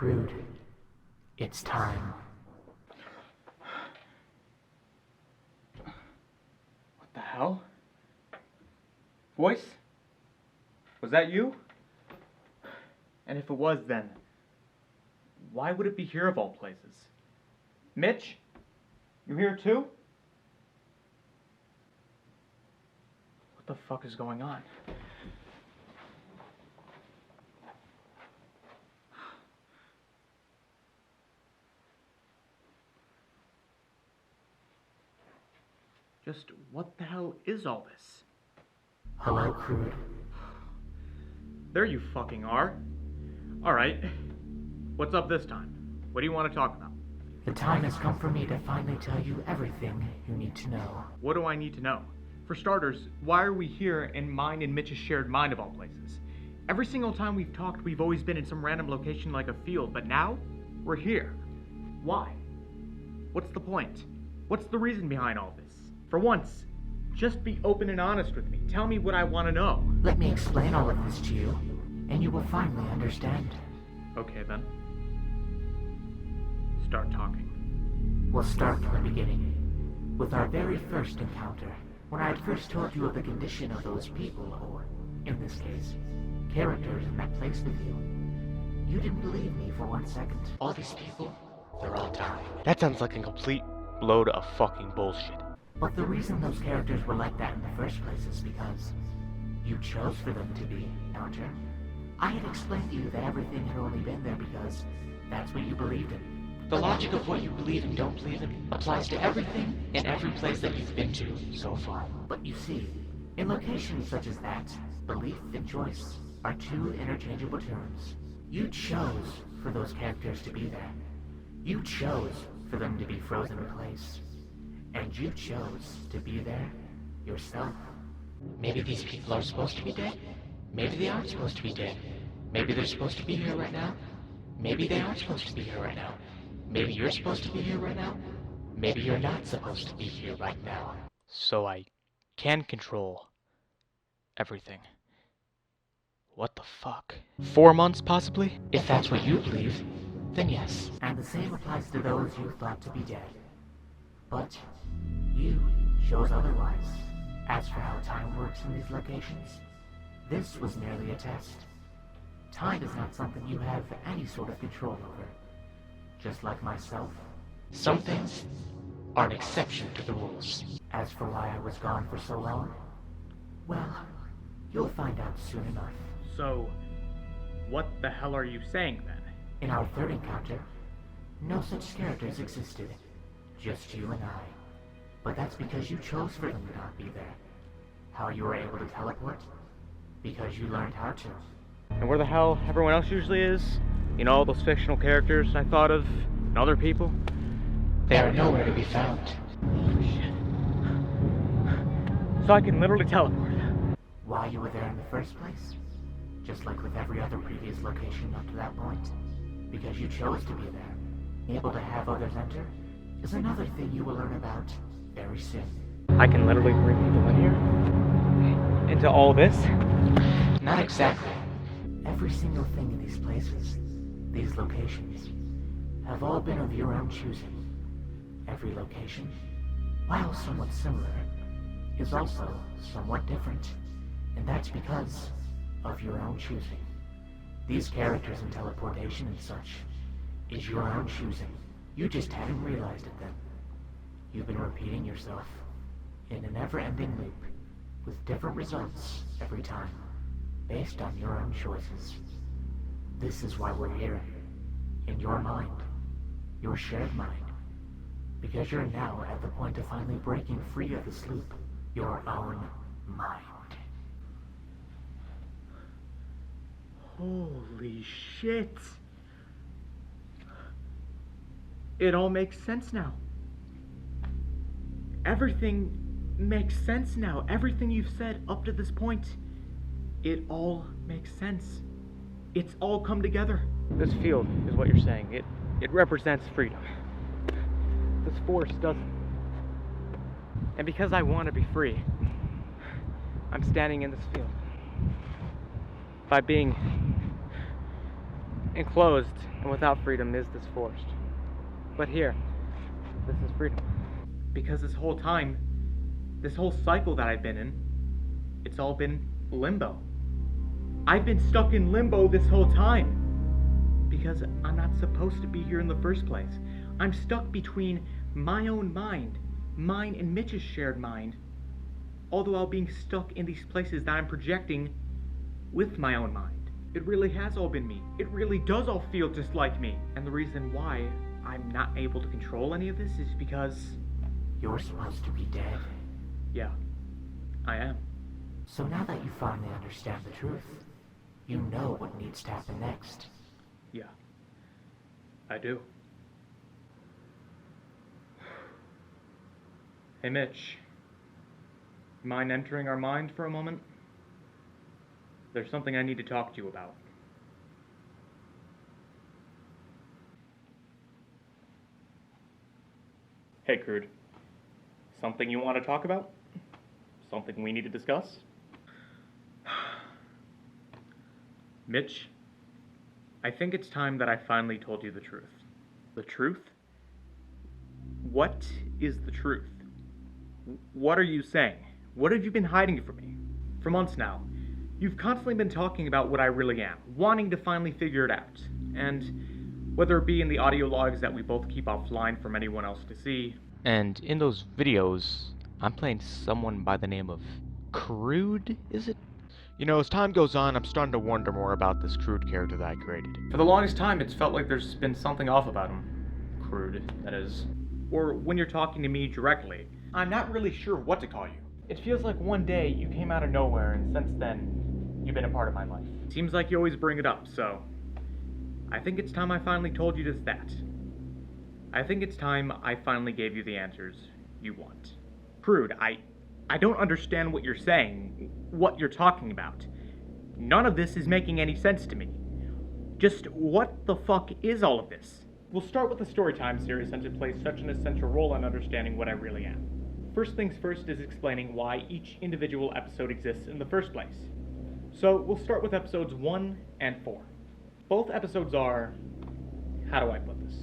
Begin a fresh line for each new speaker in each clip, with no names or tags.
Crude. It's time.
What the hell? Voice? Was that you? And if it was, then why would it be here of all places? Mitch? You here too? What the fuck is going on? Just what the hell is all this?
Hello, Crude.
There you fucking are. Alright. What's up this time? What do you want to talk about?
The time has come for me to finally tell you everything you need to know.
What do I need to know? For starters, why are we here in mine and Mitch's shared mind of all places? Every single time we've talked, we've always been in some random location like a field, but now, we're here. Why? What's the point? What's the reason behind all this? For once, just be open and honest with me. Tell me what I want to know.
Let me explain all of this to you, and you will finally understand.
Okay then. Start talking.
We'll start from the beginning, with our very first encounter, when I had first told you of the condition of those people, or, in this case, characters in that place with you. You didn't believe me for 1 second. All these people, they're all dying.
That sounds like a complete load of fucking bullshit.
But the reason those characters were like that in the first place is because you chose for them to be, Counter. I had explained to you that everything had only been there because that's what you believed in. The logic of what you believe and don't believe in applies to everything in every place that you've been to so far. But you see, in locations such as that, belief and choice are two interchangeable terms. You chose for those characters to be there. You chose for them to be frozen in place. And you chose to be there yourself. Maybe these people are supposed to be dead. Maybe they aren't supposed to be dead. Maybe they're supposed to be here right now. Maybe they aren't supposed to be here right now. Maybe you're supposed to be here right now. Maybe you're not supposed to be here right now.
So I can control everything. What the fuck? 4 months, possibly?
If that's what you believe, then yes. And the same applies to those you thought to be dead. But you chose otherwise. As for how time works in these locations, this was merely a test. Time is not something you have any sort of control over. Just like myself, some things are an exception to the rules. As for why I was gone for so long, well, you'll find out soon enough.
So, what the hell are you saying then?
In our third encounter, no such characters existed. Just you and I. But that's because you chose for them to not be there. How you were able to teleport? Because you learned how to.
And where the hell everyone else usually is? You know, all those fictional characters I thought of, and other people?
They are nowhere to be found.
Holy shit. So I can literally teleport.
Why you were there in the first place? Just like with every other previous location up to that point. Because you chose to be there. Able to have others enter is another thing you will learn about very soon.
I can literally bring people in here? Into all this?
Not exactly. Every single thing in these places, these locations, have all been of your own choosing. Every location, while somewhat similar, is also somewhat different. And that's because of your own choosing. These characters and teleportation and such is your own choosing. You just hadn't realized it then. You've been repeating yourself in a never-ending loop with different results every time, based on your own choices. This is why we're here, in your mind, your shared mind, because you're now at the point of finally breaking free of this loop, your own mind.
Holy shit. It all makes sense now. Everything makes sense now. Everything you've said up to this point, it all makes sense. It's all come together. This field is what you're saying. It represents freedom. This forest doesn't. And because I want to be free, I'm standing in this field. By being Enclosed and without freedom is this forest. But here, this is freedom. Because this whole time, this whole cycle that I've been in, it's all been limbo. I've been stuck in limbo this whole time. Because I'm not supposed to be here in the first place. I'm stuck between my own mind, mine and Mitch's shared mind, all the while being stuck in these places that I'm projecting with my own mind. It really has all been me. It really does all feel just like me. And the reason why I'm not able to control any of this is because...
You're supposed to be dead.
Yeah, I am.
So now that you finally understand the truth, you know what needs to happen next.
Yeah, I do. Hey Mitch, mind entering our mind for a moment? There's something I need to talk to you about. Hey Crude, something you want to talk about? Something we need to discuss? Mitch, I think it's time that I finally told you the truth. The truth? What is the truth? What are you saying? What have you been hiding from me? For months now, you've constantly been talking about what I really am, wanting to finally figure it out. And whether it be in the audio logs that we both keep offline from anyone else to see.
And in those videos, I'm playing someone by the name of Crude, is it? You know, as time goes on, I'm starting to wonder more about this Crude character that I created.
For the longest time, it's felt like there's been something off about him. Crude, that is. Or when you're talking to me directly, I'm not really sure what to call you. It feels like one day you came out of nowhere, and since then, you've been a part of my life. Seems like you always bring it up, so I think it's time I finally told you just that. I think it's time I finally gave you the answers you want. Crude, I don't understand what you're saying, what you're talking about. None of this is making any sense to me. Just what the fuck is all of this? We'll start with the Storytime series since it plays such an essential role in understanding what I really am. First things first is explaining why each individual episode exists in the first place. So we'll start with episodes 1 and 4. Both episodes are, how do I put this?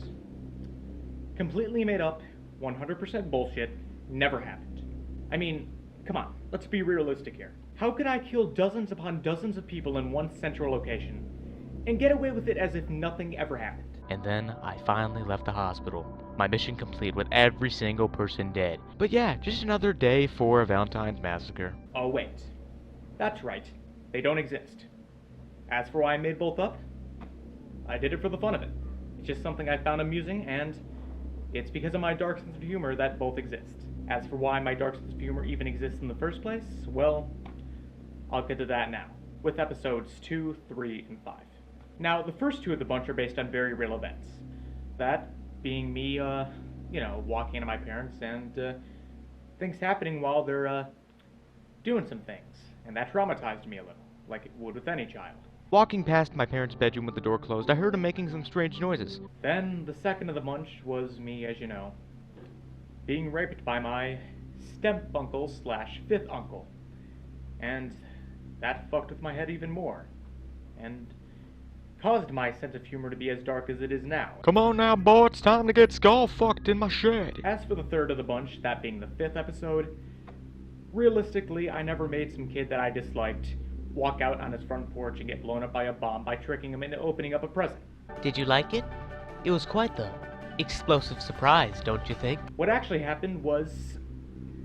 Completely made up, 100% bullshit, never happened. I mean, come on, let's be realistic here. How could I kill dozens upon dozens of people in one central location and get away with it as if nothing ever happened?
And then I finally left the hospital. My mission complete with every single person dead. But yeah, just another day for a Valentine's massacre.
Oh wait, that's right, they don't exist. As for why I made both up, I did it for the fun of it. It's just something I found amusing, and it's because of my dark sense of humor that both exist. As for why my dark sense of humor even exists in the first place, well, I'll get to that now, with episodes 2, 3, and 5. Now, the first two of the bunch are based on very real events. That being me, walking into my parents and things happening while they're doing some things. And that traumatized me a little, like it would with any child.
Walking past my parents' bedroom with the door closed, I heard them making some strange noises.
Then the second of the bunch was me, as you know, being raped by my step-uncle / fifth uncle. And that fucked with my head even more. And caused my sense of humor to be as dark as it is now.
Come on now, boy, it's time to get skull fucked in my shed.
As for the third of the bunch, that being the 5th episode, realistically, I never made some kid that I disliked walk out on his front porch and get blown up by a bomb by tricking him into opening up a present.
Did you like it? It was quite the explosive surprise, don't you think?
What actually happened was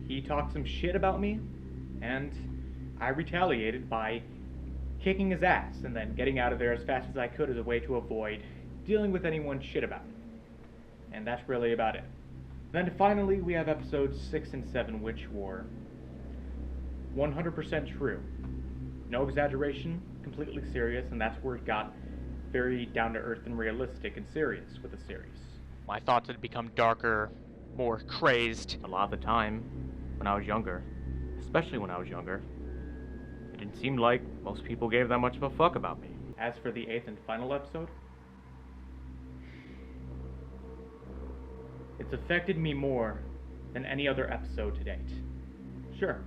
he talked some shit about me, and I retaliated by kicking his ass and then getting out of there as fast as I could as a way to avoid dealing with anyone's shit about it. And that's really about it. Then finally we have episodes 6 and 7, which were 100% true. No exaggeration, completely serious, and that's where it got very down-to-earth and realistic and serious with the series.
My thoughts had become darker, more crazed.
A lot of the time, when I was younger, especially when I was younger, it didn't seem like most people gave that much of a fuck about me. As for the 8th and final episode, it's affected me more than any other episode to date. Sure,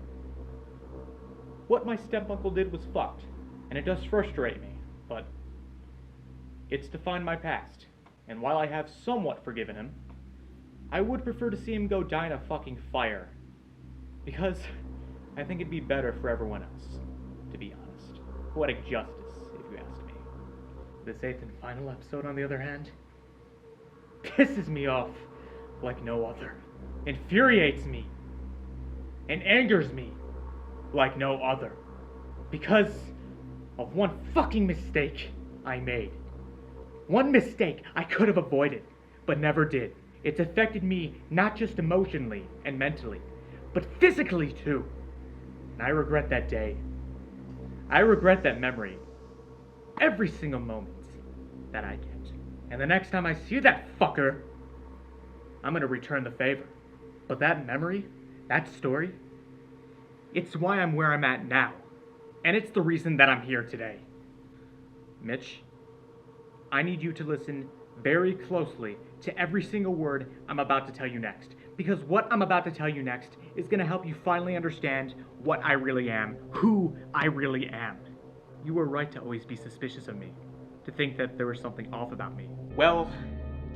what my step-uncle did was fucked, and it does frustrate me, but It's to find my past. And while I have somewhat forgiven him, I would prefer to see him go die in a fucking fire. Because I think it'd be better for everyone else, to be honest. Poetic justice, if you ask me. This 8th and final episode, on the other hand, pisses me off like no other. Infuriates me. And angers me like no other. Because of one fucking mistake I made. One mistake I could have avoided, but never did. It's affected me not just emotionally and mentally, but physically too. And I regret that day. I regret that memory. Every single moment that I get. And the next time I see that fucker, I'm gonna return the favor. But that memory, that story, it's why I'm where I'm at now. And it's the reason that I'm here today. Mitch, I need you to listen very closely to every single word I'm about to tell you next. Because what I'm about to tell you next is going to help you finally understand what I really am, who I really am. You were right to always be suspicious of me, to think that there was something off about me. Well,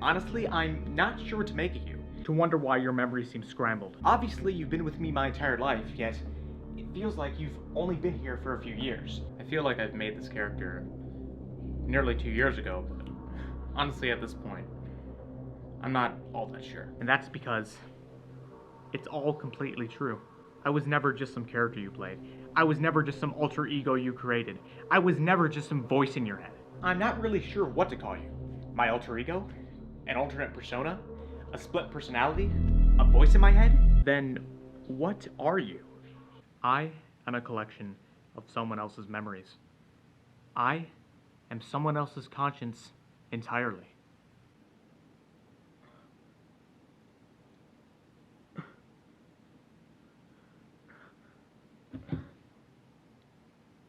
honestly, I'm not sure what to make of you, to wonder why your memory seems scrambled. Obviously, you've been with me my entire life, yet it feels like you've only been here for a few years. I feel like I've made this character nearly 2 years ago, but honestly, at this point, I'm not all that sure. And that's because it's all completely true. I was never just some character you played. I was never just some alter ego you created. I was never just some voice in your head. I'm not really sure what to call you. My alter ego? An alternate persona? A split personality? A voice in my head? Then what are you? I am a collection of someone else's memories. I am someone else's conscience entirely.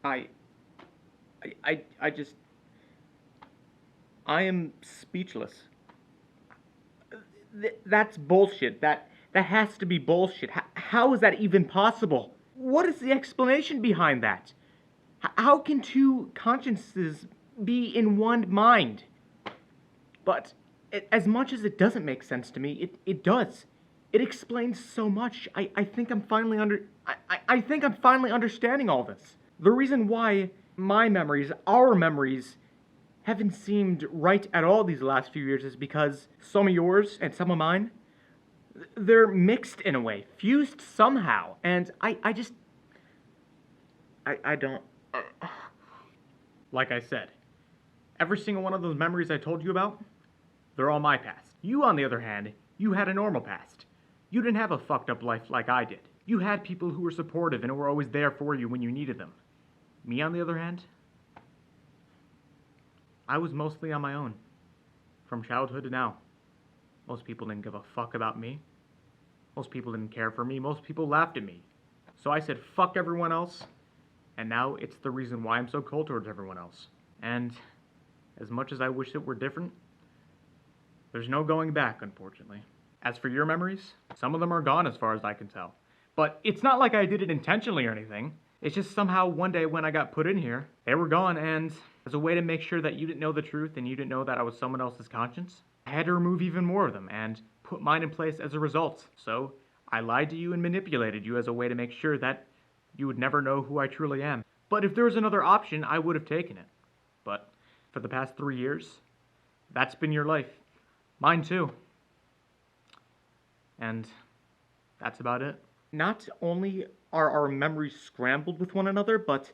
I am speechless. That's bullshit. That has to be bullshit. How is that even possible? What is the explanation behind that? How can two consciences be in one mind? But as much as it doesn't make sense to me, it does. It explains so much. I think I'm finally I think I'm finally understanding all this. The reason why my memories, our memories, haven't seemed right at all these last few years is because some of yours and some of mine, they're mixed in a way, fused somehow, and I don't... Like I said, every single one of those memories I told you about, they're all my past. You, on the other hand, you had a normal past. You didn't have a fucked up life like I did. You had people who were supportive and were always there for you when you needed them. Me, on the other hand, I was mostly on my own, from childhood to now. Most people didn't give a fuck about me. Most people didn't care for me. Most people laughed at me. So I said, fuck everyone else, and now it's the reason why I'm so cold towards everyone else. And as much as I wish it were different, there's no going back, unfortunately. As for your memories, some of them are gone as far as I can tell. But it's not like I did it intentionally or anything. It's just somehow one day when I got put in here, they were gone, and as a way to make sure that you didn't know the truth and you didn't know that I was someone else's conscience, I had to remove even more of them and put mine in place as a result. So I lied to you and manipulated you as a way to make sure that you would never know who I truly am. But if there was another option, I would have taken it. But for the past 3 years, that's been your life. Mine too. And that's about it. Not only are our memories scrambled with one another, but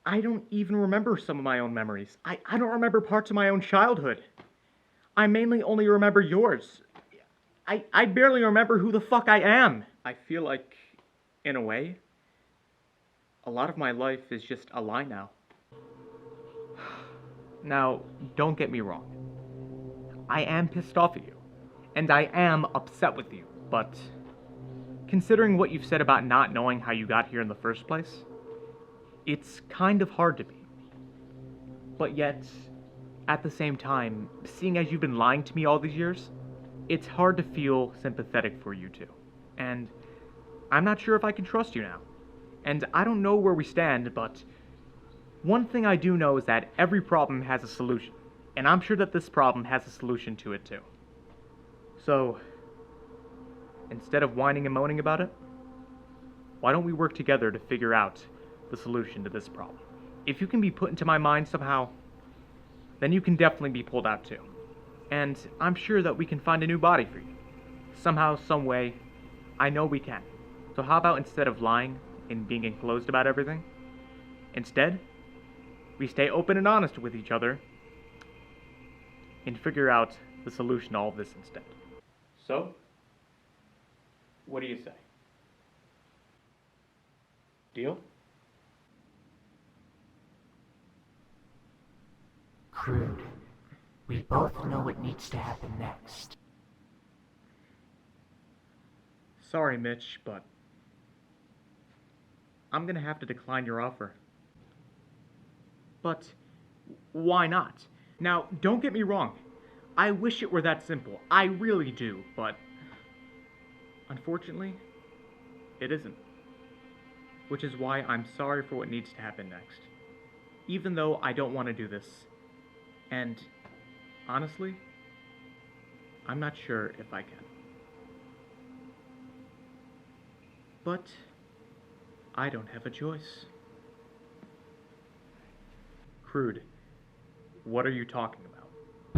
I don't even remember some of my own memories. I don't remember parts of my own childhood. I mainly only remember yours. I barely remember who the fuck I am. I feel like, in a way, a lot of my life is just a lie now. Now, don't get me wrong. I am pissed off at you, and I am upset with you, but considering what you've said about not knowing how you got here in the first place, it's kind of hard to be. But yet, at the same time, seeing as you've been lying to me all these years, it's hard to feel sympathetic for you too. And I'm not sure if I can trust you now. And I don't know where we stand, but one thing I do know is that every problem has a solution. And I'm sure that this problem has a solution to it too. So, instead of whining and moaning about it, why don't we work together to figure out the solution to this problem? If you can be put into my mind somehow, then you can definitely be pulled out too. And I'm sure that we can find a new body for you. Somehow, some way, I know we can. So how about instead of lying and being enclosed about everything, instead, we stay open and honest with each other and figure out the solution to all of this instead. So, what do you say? Deal?
Crude. We both know what needs to happen next.
Sorry, Mitch, but I'm gonna have to decline your offer. But why not? Now, don't get me wrong. I wish it were that simple. I really do, but unfortunately, it isn't. Which is why I'm sorry for what needs to happen next. Even though I don't want to do this. And honestly, I'm not sure if I can. But I don't have a choice. Crude, what are you talking about?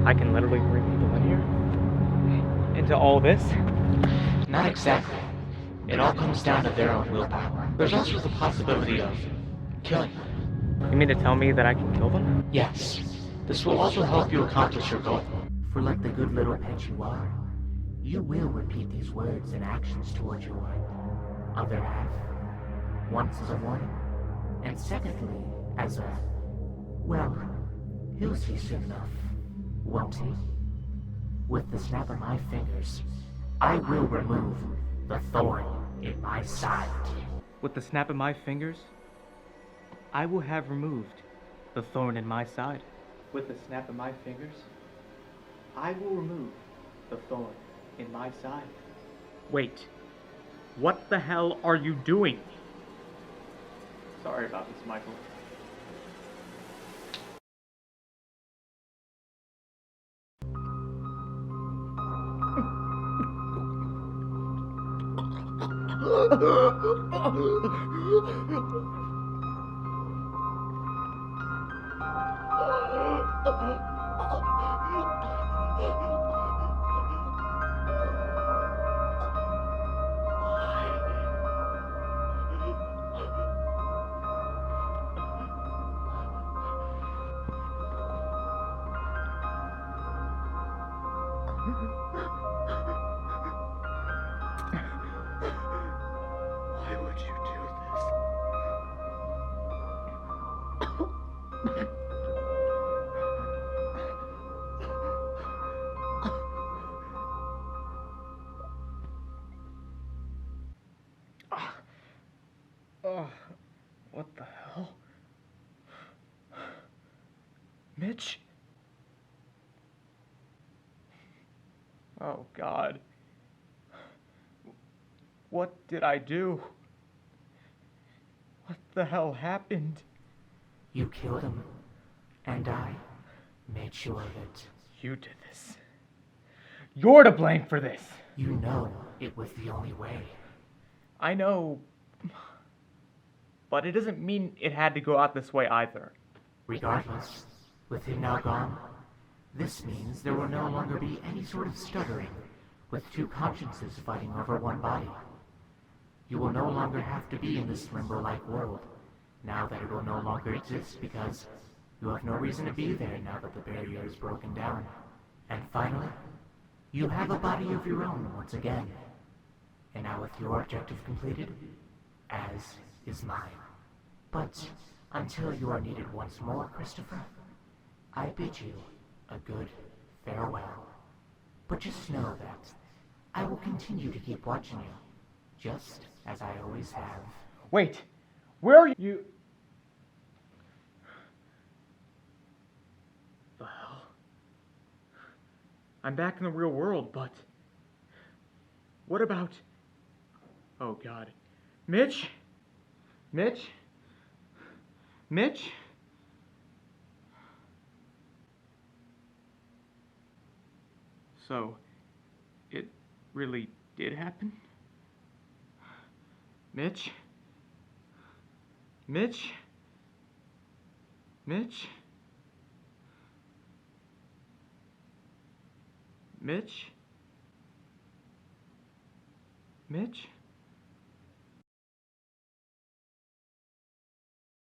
I can literally bring people in here into all this?
Not exactly. It all comes down to their own willpower. There's also the possibility of killing them.
You mean to tell me that I can kill them?
Yes. This will also help you accomplish your goal. For like the good little pet you are, you will repeat these words and actions towards your other half. Once as a warning, and secondly, as a, well, he'll see soon enough, won't he? With the snap of my fingers, I will remove the thorn in my side.
With the snap of my fingers, I will have removed the thorn in my side. With the snap of my fingers, I will remove the thorn in my side. Wait, what the hell are you doing? Sorry about this, Michael. Why would you do this? Oh, what the hell? Mitch? Oh, God. What did I do? What the hell happened?
You killed him, and I made sure of it.
You did this. You're to blame for this.
You know it was the only way.
I know, but it doesn't mean it had to go out this way either.
Regardless, with him now gone, this means there will no longer be any sort of stuttering with two consciences fighting over one body. You will no longer have to be in this limbo-like world, now that it will no longer exist because you have no reason to be there now that the barrier is broken down. And finally, you have a body of your own once again. And now with your objective completed, as is mine. But until you are needed once more, Christopher, I bid you a good farewell. But just know that I will continue to keep watching you, just as I always have.
Wait, where are you? The hell? I'm back in the real world, but what about? Oh God, Mitch? Mitch? Mitch? So, it really did happen? Mitch? Mitch? Mitch? Mitch? Mitch?